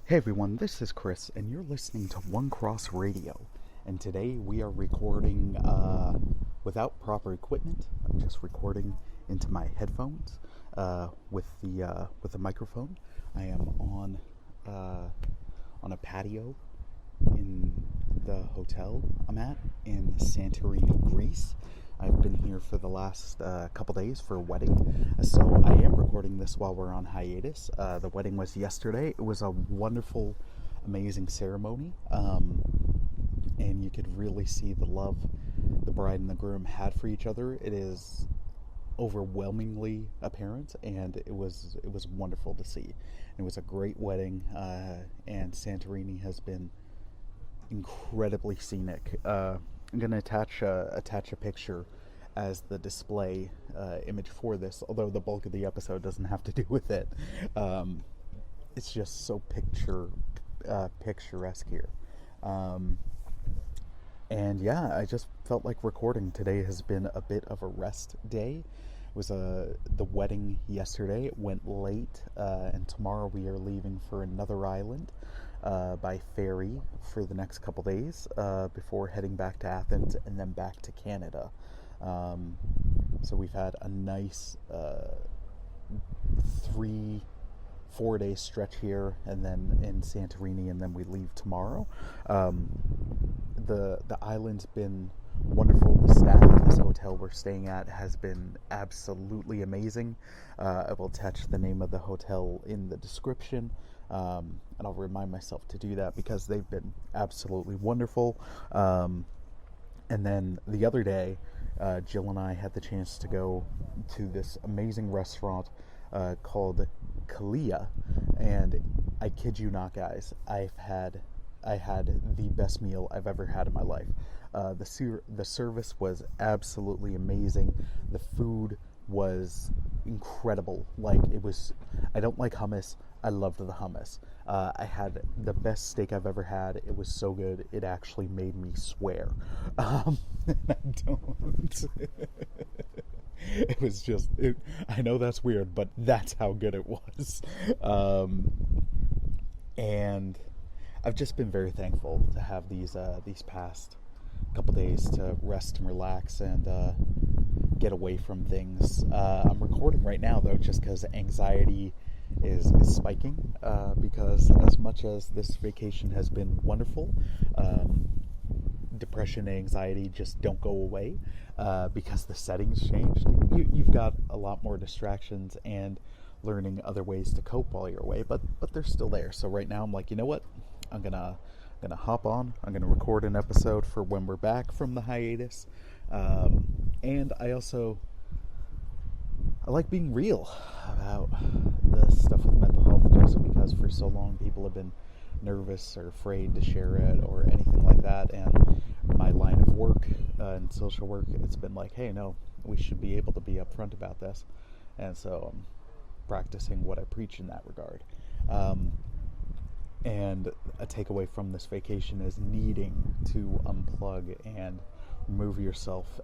Hey everyone, this is Chris, and you're listening to One Cross Radio. And today we are recording without proper equipment. I'm just recording into my headphones with a microphone. I am on a patio in the hotel I'm at in Santorini, Greece. I've been here for the last couple days for a wedding, so I am recording this while we're on hiatus. The wedding was yesterday. It was a wonderful, amazing ceremony, and you could really see the love the bride and the groom had for each other. It is overwhelmingly apparent, and it was wonderful to see. It was a great wedding, and Santorini has been incredibly scenic. I'm gonna attach a picture as the display image for this, although the bulk of the episode doesn't have to do with it. It's just so picturesque here. And yeah, I just felt like recording. Today has been a bit of a rest day. It was the wedding yesterday. It went late, and tomorrow we are leaving for another island by ferry for the next couple days before heading back to Athens and then back to Canada. So we've had a nice 3-4 day stretch here, and then in Santorini, and then we leave tomorrow. The island's been wonderful. The staff at this hotel we're staying at has been absolutely amazing. I will attach the name of the hotel in the description, and I'll remind myself to do that because they've been absolutely wonderful. And then the other day, Jill and I had the chance to go to this amazing restaurant called Kalia, and I kid you not, guys, I had the best meal I've ever had in my life. The service was absolutely amazing. The food was incredible. I don't like hummus. I loved the hummus. I had the best steak I've ever had. It was so good, it actually made me swear. I don't. It was just, I know that's weird, but that's how good it was. And I've just been very thankful to have these past couple days to rest and relax and get away from things. I'm recording right now though, just because anxiety is spiking. Because as much as this vacation has been wonderful, depression and anxiety just don't go away because the settings changed. You've got a lot more distractions and learning other ways to cope while you're away, but they're still there. So right now I'm like, you know what? I'm gonna hop on. I'm gonna record an episode for when we're back from the hiatus, and I like being real about the stuff with mental health, just because for so long people have been nervous or afraid to share it or anything like that. And my line of work in social work, it's been like, hey, no, we should be able to be upfront about this, and so I'm practicing what I preach in that regard. And a takeaway from this vacation is needing to unplug and remove yourself.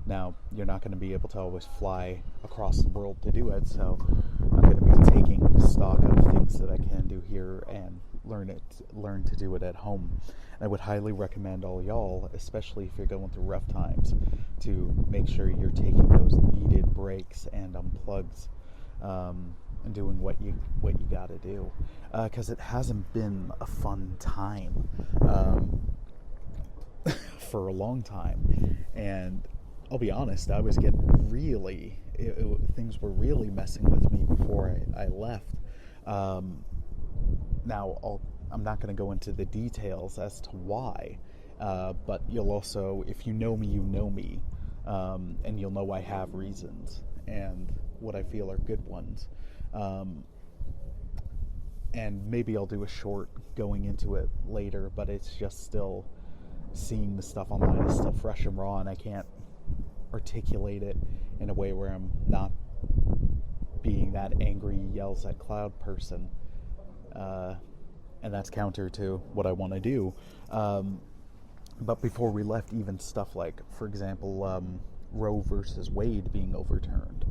Now, you're not going to be able to always fly across the world to do it, so I'm going to be taking stock of things that I can do here and learn to do it at home. And I would highly recommend all y'all, especially if you're going through rough times, to make sure you're taking those needed breaks and unplugs. And doing what you got to do, because it hasn't been a fun time for a long time. And I'll be honest, I was getting things were really messing with me before I left. Now I'm not going to go into the details as to why, but you'll also, if you know me, and you'll know I have reasons and what I feel are good ones. And maybe I'll do a short going into it later, but it's just still, seeing the stuff online is still fresh and raw, and I can't articulate it in a way where I'm not being that angry yells at cloud person, and that's counter to what I want to do. But before we left, even stuff like, for example, Roe versus Wade being overturned,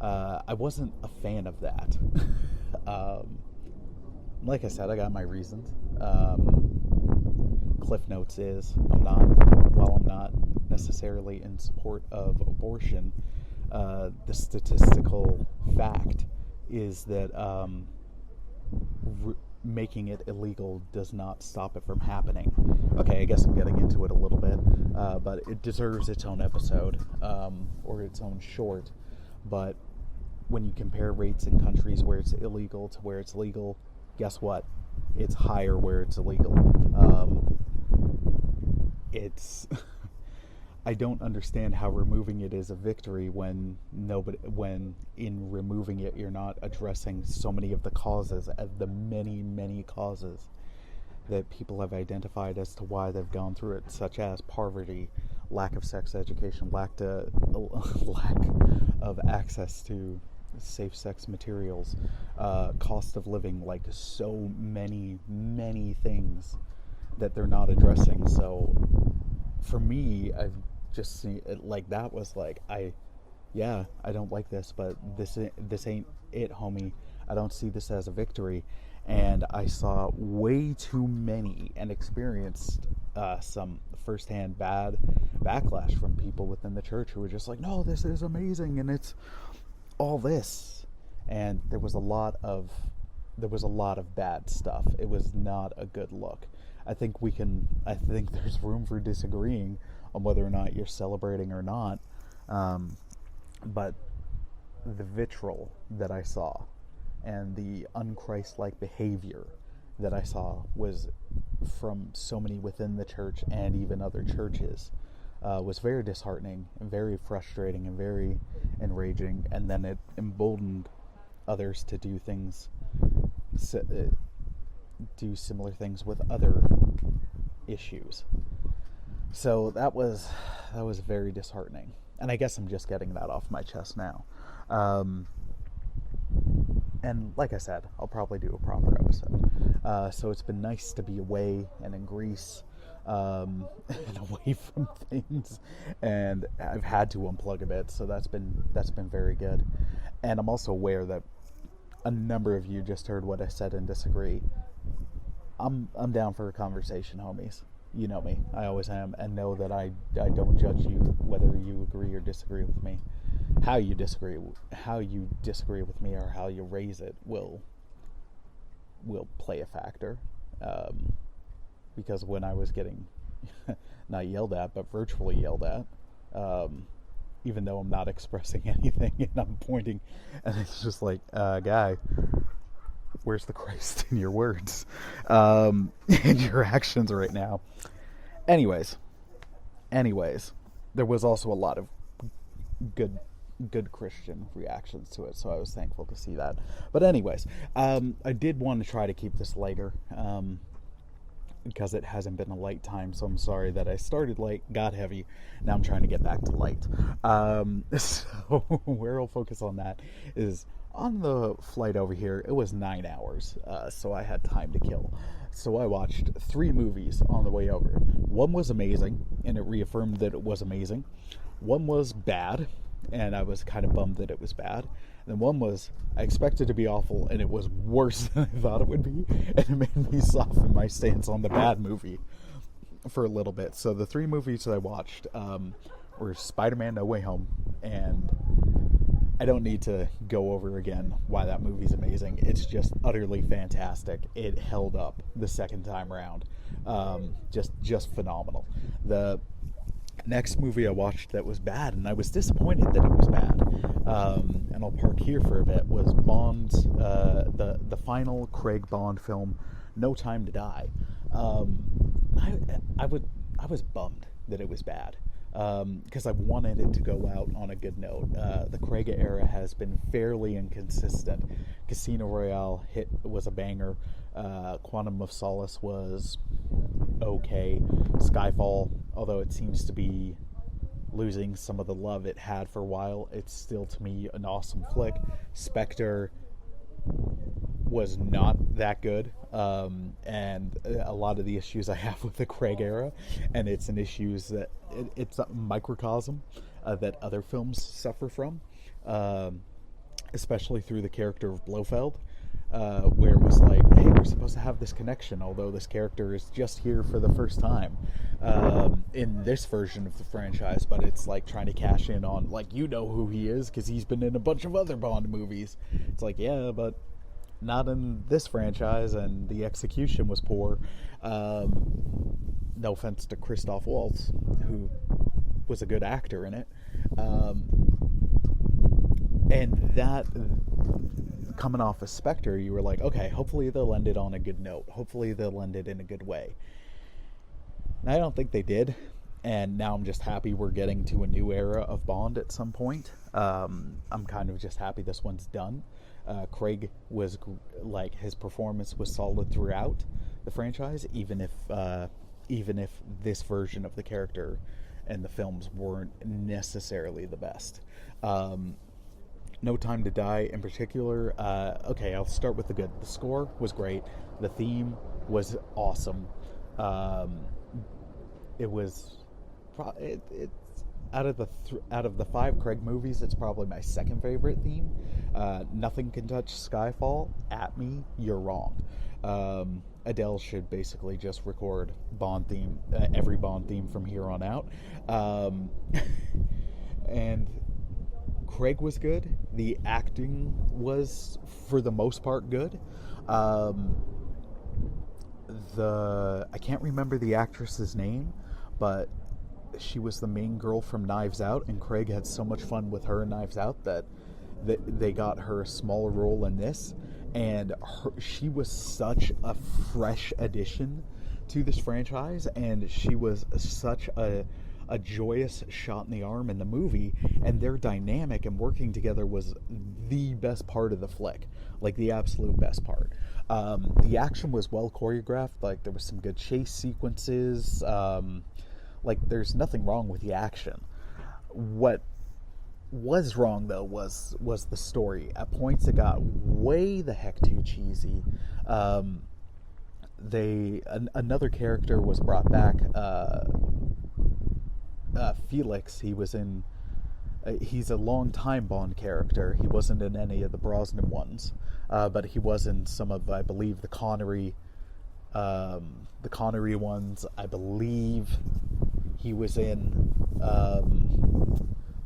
I wasn't a fan of that. like I said, I got my reasons. Cliff Notes is while I'm not necessarily in support of abortion, the statistical fact is that making it illegal does not stop it from happening. Okay, I guess I'm getting into it a little bit, but it deserves its own episode, or its own short. But when you compare rates in countries where it's illegal to where it's legal, guess what? It's higher where it's illegal. It's I don't understand how removing it is a victory when in removing it you're not addressing so many of the causes, of the many causes that people have identified as to why they've gone through it, such as poverty, lack of sex education, lack of access to safe sex materials, cost of living, like so many things that they're not addressing. So for me, I've just seen it, like that was like, I don't like this, but this ain't it, homie. I don't see this as a victory. And I saw way too many and experienced some firsthand bad backlash from people within the church who were just like, no, this is amazing and it's all this. And there was a lot of bad stuff. It was not a good look. I think there's room for disagreeing on whether or not you're celebrating or not. But the vitriol that I saw and the unchristlike behavior that I saw was from so many within the church and even other churches, was very disheartening and very frustrating and very enraging. And then it emboldened others to do similar things with other issues. So that was very disheartening. And I guess I'm just getting that off my chest now. And like I said, I'll probably do a proper episode. So it's been nice to be away and in Greece, and away from things. And I've had to unplug a bit, so that's been very good. And I'm also aware that a number of you just heard what I said and disagree. I'm down for a conversation, homies. You know me. I always am, and know that I don't judge you whether you agree or disagree with me. How you disagree with me, or how you raise it will play a factor. Because when I was getting not yelled at, but virtually yelled at, even though I'm not expressing anything and I'm pointing, and it's just like, guy, where's the Christ in your words and your actions right now? Anyways, there was also a lot of good Christian reactions to it, so I was thankful to see that. But anyways, I did want to try to keep this lighter, because it hasn't been a light time, so I'm sorry that I started light, got heavy, now I'm trying to get back to light. So where I'll focus on that is on the flight over here. It was 9 hours, so I had time to kill. So I watched 3 movies on the way over. One was amazing, and it reaffirmed that it was amazing. One was bad, and I was kind of bummed that it was bad. And one was, I expected to be awful, and it was worse than I thought it would be, and it made me soften my stance on the bad movie for a little bit. So the 3 movies that I watched were Spider-Man No Way Home, and I don't need to go over again why that movie's amazing. It's just utterly fantastic. It held up the second time around. Just phenomenal. The next movie I watched that was bad, and I was disappointed that it was bad, and I'll park here for a bit, was Bond's, the final Craig Bond film, No Time to Die. I was bummed that it was bad, because I wanted it to go out on a good note. The Craig era has been fairly inconsistent. Casino Royale was a banger. Quantum of Solace was okay. Skyfall, although it seems to be losing some of the love it had for a while, it's still, to me, an awesome flick. Spectre was not that good, and a lot of the issues I have with the Craig era, and it's an issues that it's a microcosm that other films suffer from, especially through the character of Blofeld. where it was like, hey, we're supposed to have this connection, although this character is just here for the first time in this version of the franchise, but it's like trying to cash in on, like, you know who he is because he's been in a bunch of other Bond movies. It's like, yeah, but not in this franchise, and the execution was poor. No offense to Christoph Waltz, who was a good actor in it. And that, coming off of Spectre, you were like, okay, hopefully they'll end it on a good note. Hopefully they'll end it in a good way. And I don't think they did. And now I'm just happy we're getting to a new era of Bond at some point. I'm kind of just happy this one's done. Craig was, like, his performance was solid throughout the franchise, even if this version of the character and the films weren't necessarily the best. No Time to Die in particular. Okay, I'll start with the good. The score was great. The theme was awesome. It was it's out of the 5 Craig movies, it's probably my second favorite theme. Nothing Can Touch Skyfall. At me, you're wrong. Adele should basically just record Bond theme, every Bond theme from here on out. And Craig was good. The acting was, for the most part, good. I can't remember the actress's name, but she was the main girl from Knives Out, and Craig had so much fun with her in Knives Out that they got her a smaller role in this, and she was such a fresh addition to this franchise, and she was such a joyous shot in the arm in the movie, and their dynamic and working together was the best part of the flick, like the absolute best part. The action was well choreographed, like there was some good chase sequences, like there's nothing wrong with the action. What was wrong though was the story. At points it got way the heck too cheesy. Another character was brought back, Felix. He's a long-time Bond character. He wasn't in any of the Brosnan ones, but he was in some of, I believe, the Connery ones. I believe he was in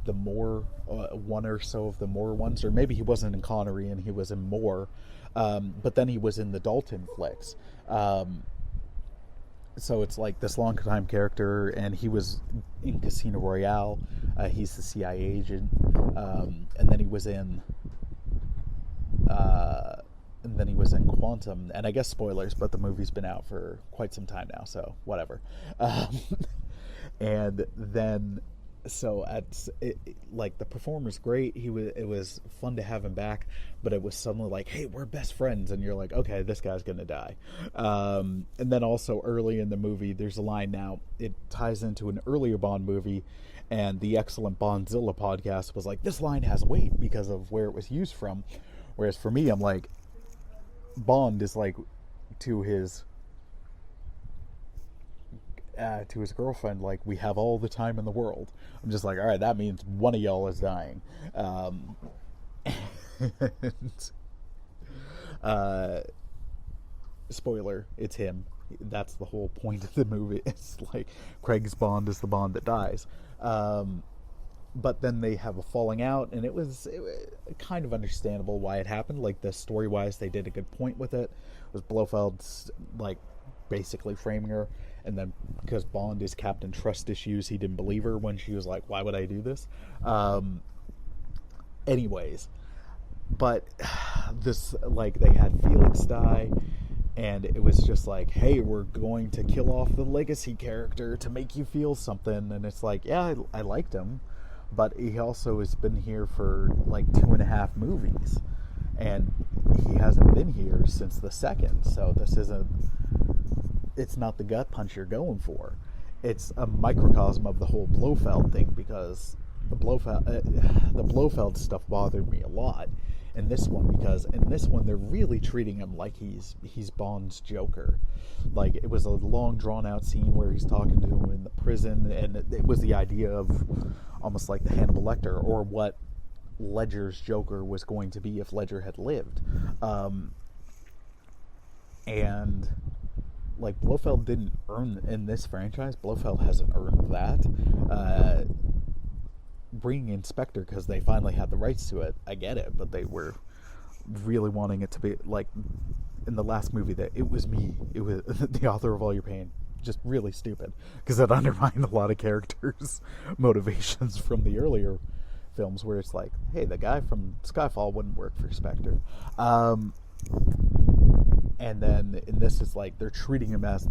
the Moore, one or so of the Moore ones, or maybe he wasn't in Connery and he was in Moore, but then he was in the Dalton flicks. So it's like this long-time character, and he was in Casino Royale. He's the CIA agent, and then he was in Quantum. And I guess spoilers, but the movie's been out for quite some time now, so whatever. And then, so like the performer's great. It was fun to have him back, but it was suddenly like, hey, we're best friends, and you're like, okay, this guy's gonna die. And then also early in the movie, there's a line. Now it ties into an earlier Bond movie, and the excellent Bondzilla podcast was like, this line has weight because of where it was used from. Whereas for me, I'm like, Bond is like to his girlfriend, like, we have all the time in the world. I'm just like, all right, that means one of y'all is dying. Spoiler, it's him. That's the whole point of the movie. It's like Craig's Bond is the Bond that dies. But then they have a falling out, and it was kind of understandable why it happened. Like, the story-wise, they did a good point with it. It was Blofeld's, like, basically framing her, and then because Bond is Captain Trust issues, he didn't believe her when she was like, why would I do this? Anyways, but this, like, they had Felix die, and it was just like, hey, we're going to kill off the legacy character to make you feel something. And it's like, yeah, I liked him, but he also has been here for like 2.5 movies, and he hasn't been here since the second. So it's not the gut punch you're going for. It's a microcosm of the whole Blofeld thing, because the Blofeld stuff bothered me a lot in this one, because in this one they're really treating him like he's Bond's Joker. Like, it was a long drawn out scene where he's talking to him in the prison, and it was the idea of almost like the Hannibal Lecter, or what Ledger's Joker was going to be if Ledger had lived. And like Blofeld didn't earn in this franchise. Blofeld hasn't earned that. Bringing in Spectre because they finally had the rights to it, I get it, but they were really wanting it to be like in the last movie that it was me, it was the author of all your pain. Just really stupid because it undermined a lot of characters' motivations from the earlier films, where it's like, hey, the guy from Skyfall wouldn't work for Spectre. And then in this, it's like they're treating him as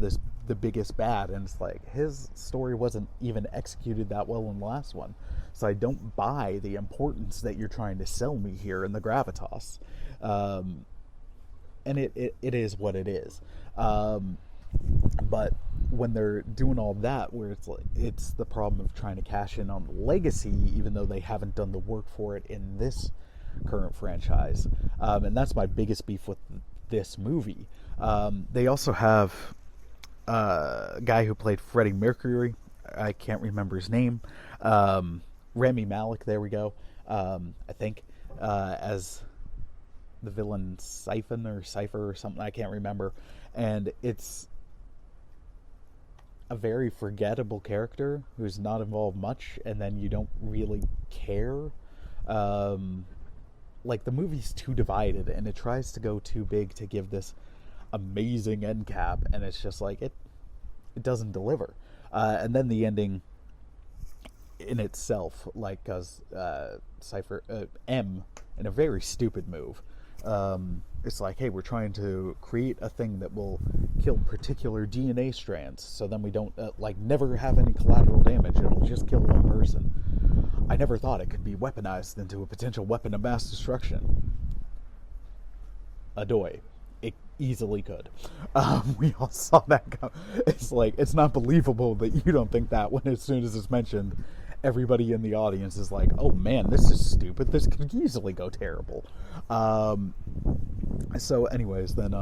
the biggest bad, and it's like his story wasn't even executed that well in the last one, so I don't buy the importance that you're trying to sell me here in the gravitas. And it is what it is. But when they're doing all that, where it's like, it's the problem of trying to cash in on the legacy, even though they haven't done the work for it in this current franchise. And that's my biggest beef with this movie. They also have a guy who played Freddie Mercury. I can't remember his name. Rami Malek, there we go. I think, as the villain Siphon or Cypher or something, I can't remember. And it's a very forgettable character who's not involved much, and then you don't really care. Like, the movie's too divided, and it tries to go too big to give this amazing end cap, and it's just like, it doesn't deliver. And then the ending in itself, like, because Cypher, M, in a very stupid move, it's like, hey, we're trying to create a thing that will kill particular DNA strands, so then we don't, never have any collateral damage. It'll just kill one person. I never thought it could be weaponized into a potential weapon of mass destruction. Adoy. It easily could. We all saw that go. It's like, it's not believable that you don't think that when as soon as it's mentioned, everybody in the audience is like, oh man, this is stupid. This could easily go terrible. So anyways, then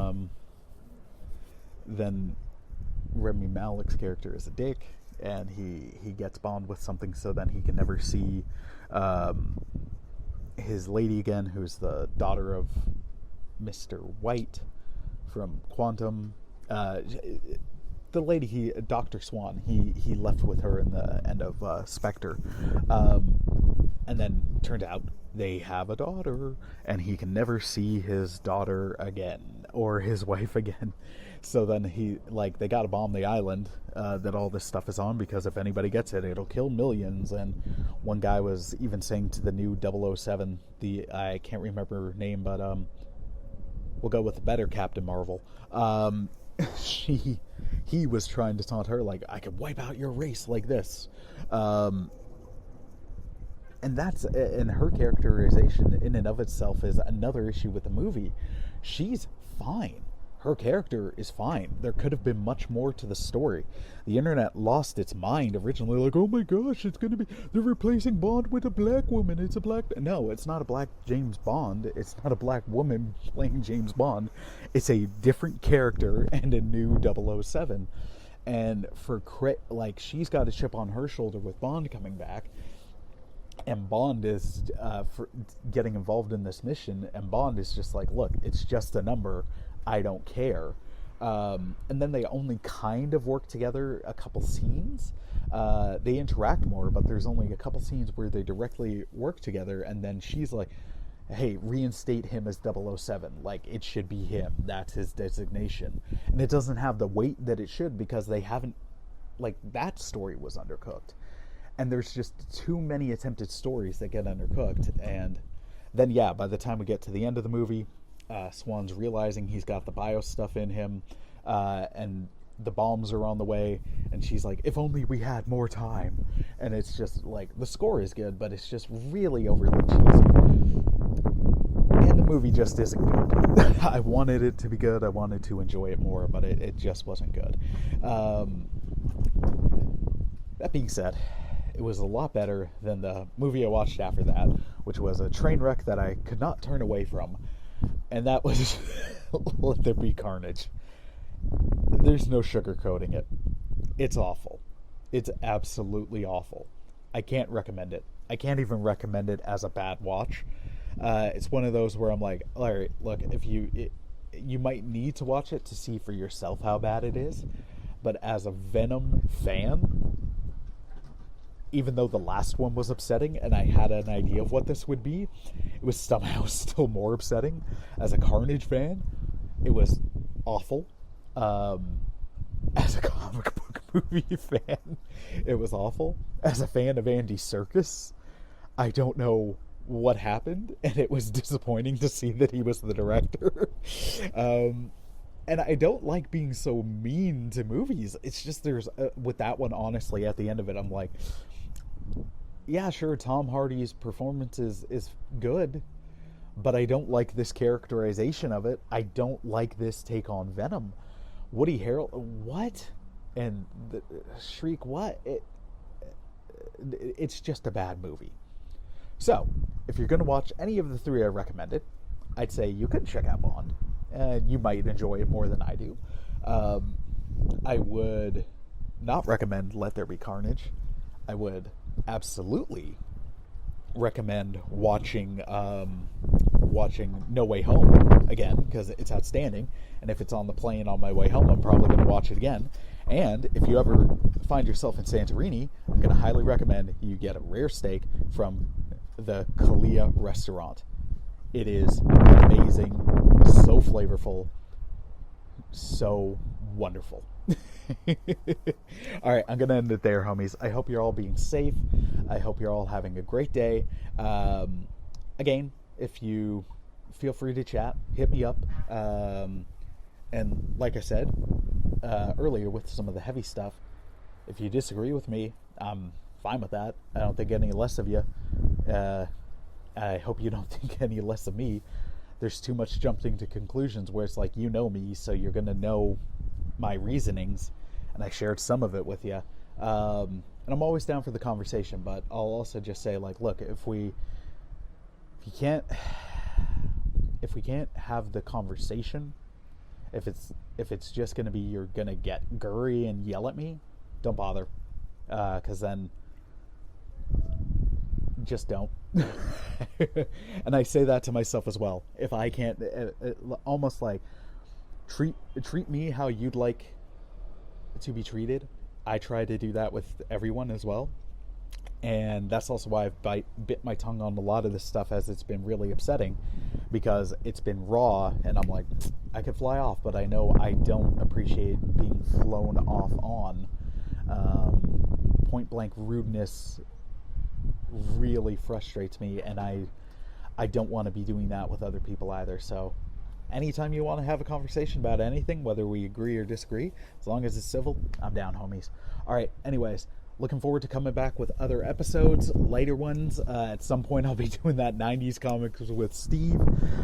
Rami Malek's character is a dick, and he gets Bond with something so then he can never see his lady again, who's the daughter of Mr. White from Quantum. The lady, Dr. Swan, he left with her in the end of Spectre. And then turned out they have a daughter, and he can never see his daughter again, or his wife again. So then they gotta bomb the island that all this stuff is on, because if anybody gets it, it'll kill millions. And one guy was even saying to the new 007, I can't remember her name, but we'll go with the better Captain Marvel. He was trying to taunt her, like, I could wipe out your race like this. And her characterization in and of itself is another issue with the movie. She's fine. Her character is fine. There could have been much more to the story. The internet lost its mind originally, like, oh my gosh, they're replacing Bond with a black woman. No, it's not a black James Bond. It's not a black woman playing James Bond. It's a different character and a new 007. And she's got a chip on her shoulder with Bond coming back. And Bond is getting involved in this mission, and Bond is just like, look, it's just a number. I don't care. And then they only kind of work together a couple scenes. They interact more, but there's only a couple scenes where they directly work together, and then she's like, hey, reinstate him as 007. Like, it should be him. That's his designation. And it doesn't have the weight that it should, because they haven't, that story was undercooked. And there's just too many attempted stories that get undercooked. And then, by the time we get to the end of the movie, Swan's realizing he's got the bio stuff in him, and the bombs are on the way, and she's like, if only we had more time. And it's just like, the score is good, but it's just really overly cheesy. And the movie just isn't good. I wanted it to be good. I wanted to enjoy it more, but it just wasn't good. That being said, it was a lot better than the movie I watched after that, which was a train wreck that I could not turn away from. And that was Let There Be Carnage. There's no sugarcoating it. It's awful. It's absolutely awful. I can't recommend it. I can't even recommend it as a bad watch. It's one of those where I'm like, all right, look, you might need to watch it to see for yourself how bad it is. But as a Venom fan, even though the last one was upsetting and I had an idea of what this would be, it was somehow still more upsetting. As a Carnage fan, it was awful. As a comic book movie fan, it was awful. As a fan of Andy Serkis, I don't know what happened, and it was disappointing to see that he was the director. And I don't like being so mean to movies. It's just with that one, honestly, at the end of it, I'm like, yeah, sure, Tom Hardy's performance is good, but I don't like this characterization of it. I don't like this take on Venom. Woody Harrelson, what? And Shriek, what? It's just a bad movie. So, if you're going to watch any of the three I recommended, I'd say you could check out Bond. And you might enjoy it more than I do. I would not recommend Let There Be Carnage. I would absolutely recommend watching No Way Home again, because it's outstanding. And if it's on the plane on my way home, I'm probably going to watch it again. And if you ever find yourself in Santorini, I'm going to highly recommend you get a rare steak from the Kalia restaurant. It is amazing, so flavorful, so wonderful. All right, I'm going to end it there, homies. I hope you're all being safe. I hope you're all having a great day. Again, if you feel free to chat, hit me up. And like I said earlier with some of the heavy stuff, if you disagree with me, I'm fine with that. I don't think any less of you. I hope you don't think any less of me. There's too much jumping to conclusions where it's like, you know me, so you're going to know my reasonings, and I shared some of it with you. And I'm always down for the conversation, but I'll also just say, like, look, if we can't have the conversation, if it's just going to be you're going to get gurry and yell at me, don't bother, because then just don't. And I say that to myself as well. If I can't, almost like treat me how you'd like to be treated. I try to do that with everyone as well, and that's also why I've bit my tongue on a lot of this stuff, as it's been really upsetting, because it's been raw, and I'm like, I could fly off, but I know I don't appreciate being flown off on. Point blank rudeness really frustrates me, and I don't want to be doing that with other people either. So anytime you want to have a conversation about anything, whether we agree or disagree, as long as it's civil, I'm down, homies. All right, anyways, looking forward to coming back with other episodes, later ones. At some point I'll be doing that 90s comics with Steve.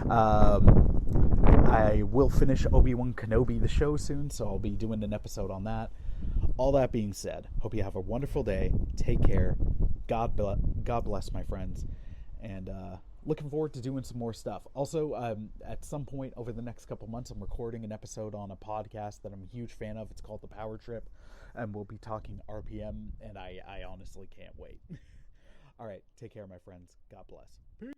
I will finish Obi-Wan Kenobi the show soon, so I'll be doing an episode on that. All that being said, hope you have a wonderful day. Take care. God bless, my friends. And looking forward to doing some more stuff. Also, at some point over the next couple months, I'm recording an episode on a podcast that I'm a huge fan of. It's called The Power Trip, and we'll be talking RPM, and I honestly can't wait. All right, take care, my friends. God bless. Peace.